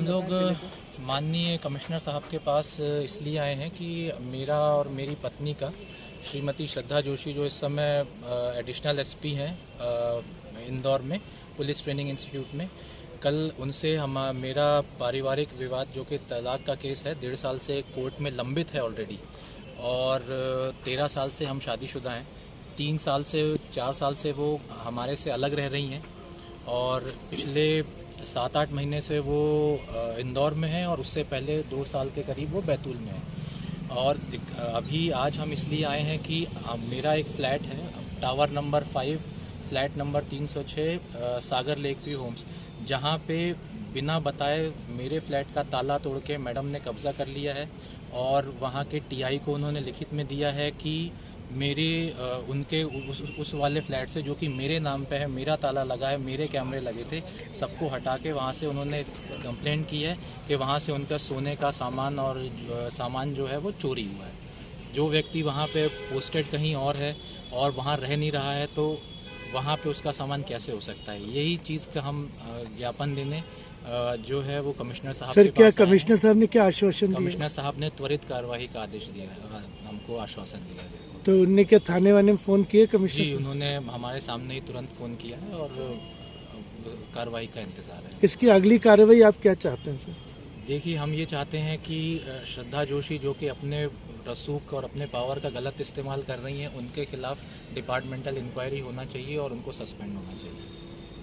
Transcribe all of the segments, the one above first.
लोग माननीय कमिश्नर साहब के पास इसलिए आए हैं कि मेरा और मेरी पत्नी का श्रीमती श्रद्धा जोशी जो इस समय एडिशनल एसपी हैं इंदौर में पुलिस ट्रेनिंग इंस्टीट्यूट में, कल उनसे मेरा पारिवारिक विवाद जो कि तलाक का केस है 1.5 साल से कोर्ट में लंबित है ऑलरेडी, और 13 साल से हम शादीशुदा हैं। 3 साल से 4 साल से वो हमारे से अलग रह रही हैं और पिछले 7-8 महीने से वो इंदौर में है और उससे पहले 2 साल के करीब वो बैतूल में है। और अभी आज हम इसलिए आए हैं कि मेरा एक फ़्लैट है टावर नंबर 5 फ्लैट नंबर 306 सागर लेक व्यू होम्स, जहाँ पे बिना बताए मेरे फ्लैट का ताला तोड़ के मैडम ने कब्ज़ा कर लिया है और वहाँ के टीआई को उन्होंने लिखित में दिया है कि मेरे उनके उस वाले फ्लैट से जो कि मेरे नाम पे है, मेरा ताला लगा है, मेरे कैमरे लगे थे, सबको हटा के वहाँ से उन्होंने कंप्लेंट की है कि वहाँ से उनका सोने का सामान और सामान जो है वो चोरी हुआ है। जो व्यक्ति वहाँ पे पोस्टेड कहीं और है और वहाँ रह नहीं रहा है तो वहाँ पे उसका सामान कैसे हो सकता है। यही चीज़ का हम ज्ञापन देने जो है वो कमिश्नर साहब सर, के क्या पास कमिश्नर साहब ने क्या आश्वासन दिया? कमिश्नर साहब ने त्वरित कार्रवाई का आदेश दिया, हमको आश्वासन दिया है। तो उनने क्या थाने वाले में फ़ोन किए कमिश्नर? जी, उन्होंने हमारे सामने ही तुरंत फ़ोन किया है और कार्रवाई का इंतज़ार है। इसकी अगली कार्रवाई आप क्या चाहते हैं सर? देखिए, हम ये चाहते हैं कि श्रद्धा जोशी जो कि अपने रसूख और अपने पावर का गलत इस्तेमाल कर रही हैं, उनके खिलाफ डिपार्टमेंटल इंक्वायरी होना चाहिए और उनको सस्पेंड होना चाहिए,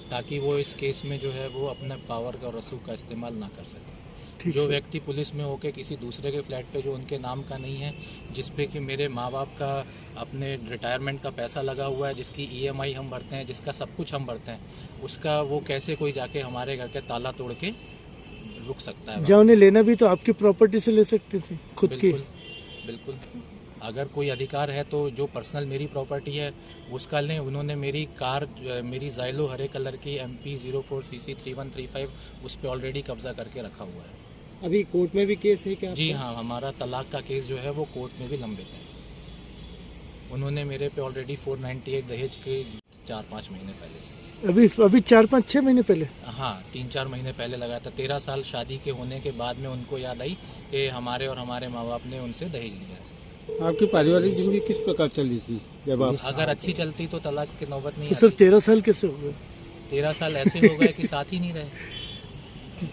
ताकि वो इस केस में जो है वो अपने पावर का और रसूख का इस्तेमाल ना कर सके। जो व्यक्ति पुलिस में होकर किसी दूसरे के फ्लैट पे जो उनके नाम का नहीं है, जिस पे कि मेरे माँ बाप का अपने रिटायरमेंट का पैसा लगा हुआ है, जिसकी ईएमआई हम भरते हैं, जिसका सब कुछ हम भरते हैं, उसका वो कैसे कोई जाके हमारे घर के ताला तोड़ के रुक सकता है? जब उन्हें लेना भी तो आपकी प्रॉपर्टी से ले सकते थे खुद की। बिल्कुल, अगर कोई अधिकार है तो जो पर्सनल मेरी प्रॉपर्टी है उसका लें। उन्होंने मेरी कार, मेरी ज़ाइलो हरे कलर की MP 04CC3135 उस पर ऑलरेडी कब्जा करके रखा हुआ है। अभी कोर्ट में भी केस है क्या? जी हाँ, हमारा तलाक का केस जो है वो कोर्ट में भी लंबित है। उन्होंने मेरे पे ऑलरेडी 498 दहेज के 4-5 महीने पहले से, अभी 4-5-6 महीने पहले, हाँ 3-4 महीने पहले लगाया था। 13 साल शादी के होने के बाद में उनको याद आई कि हमारे और हमारे माँ बाप ने उनसे दहेज लिया है। आपकी पारिवारिक जिंदगी किस प्रकार चली थी जब आप? अगर अच्छी चलती तो तलाक की नौबत नहीं तो सर 13 साल कैसे हो गए? 13 साल ऐसे हो गए कि साथ ही नहीं रहे।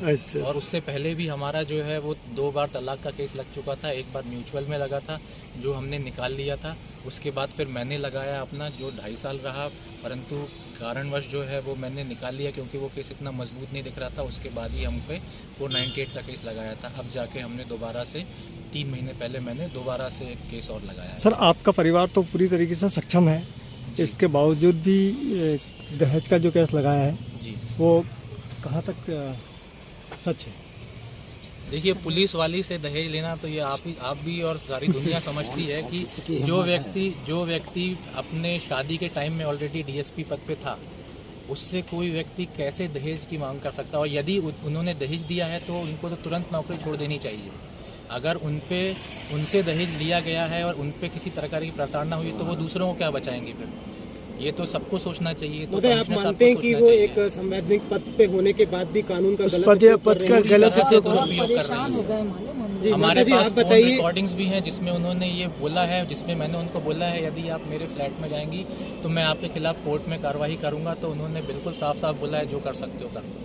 अच्छा। और उससे पहले भी हमारा जो है वो 2 बार तलाक का केस लग चुका था। एक बार म्यूचुअल में लगा था जो हमने निकाल लिया था, उसके बाद फिर मैंने लगाया अपना जो 2.5 साल रहा, परंतु कारणवश जो है वो मैंने निकाल लिया क्योंकि वो केस इतना मजबूत नहीं दिख रहा था। उसके बाद ही हम पे 498 का केस लगाया था। अब जाके हमने दोबारा से 3 महीने पहले मैंने दोबारा से एक केस और लगाया है। सर, आपका परिवार तो पूरी तरीके से सक्षम है, इसके बावजूद भी दहेज का जो केस लगाया है जी, वो कहाँ तक सच है? देखिए, पुलिस वाली से दहेज लेना तो ये आप भी और सारी दुनिया समझती है कि जो व्यक्ति अपने शादी के टाइम में ऑलरेडी DSP पद पे था, उससे कोई व्यक्ति कैसे दहेज की मांग कर सकता है? और यदि उन्होंने दहेज दिया है तो उनको तो तुरंत नौकरी छोड़ देनी चाहिए। अगर उनसे दहेज लिया गया है और उन पे किसी प्रकार की प्रताड़ना हुई तो वो दूसरों को क्या बचाएंगे? फिर ये तो सबको सोचना चाहिए। तो आप मानते हैं कि वो एक संवैधानिक पद पे होने के बाद भी कानून का गलत उपयोग कर रहे हैं? हमारे पास फोन रिकॉर्डिंग्स भी हैं जिसमें उन्होंने ये बोला है, जिसमें मैंने उनको बोला है यदि आप मेरे फ्लैट में जाएंगी तो मैं आपके खिलाफ कोर्ट में कार्रवाई करूंगा। तो उन्होंने बिल्कुल साफ साफ बोला है जो कर सकते हो कर लो।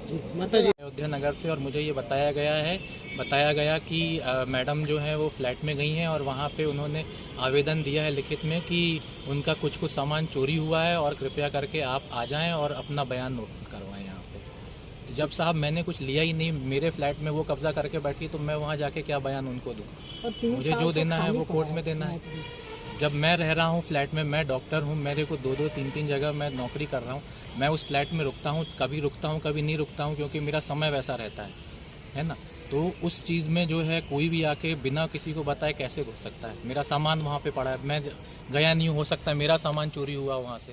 जी, माता जी अयोध्या नगर से, और मुझे ये बताया गया कि मैडम जो है वो फ्लैट में गई हैं और वहाँ पे उन्होंने आवेदन दिया है लिखित में कि उनका कुछ सामान चोरी हुआ है और कृपया करके आप आ जाएं और अपना बयान नोट करवाएं यहाँ पे। जब साहब मैंने कुछ लिया ही नहीं, मेरे फ्लैट में वो कब्जा करके बैठी, तो मैं वहाँ जाके क्या बयान उनको दूँ? मुझे जो देना है वो कोर्ट में देना है। जब मैं रह रहा हूँ फ्लैट में, मैं डॉक्टर हूँ, मेरे को 2-2, 3-3 जगह मैं नौकरी कर रहा हूँ, मैं उस फ्लैट में रुकता हूँ, कभी रुकता हूँ कभी नहीं रुकता हूँ क्योंकि मेरा समय वैसा रहता है ना। तो उस चीज़ में जो है कोई भी आके बिना किसी को बताए कैसे घुस सकता है? मेरा सामान वहाँ पे पड़ा है, मैं गया नहीं हूँ, हो सकता है मेरा सामान चोरी हुआ वहाँ से।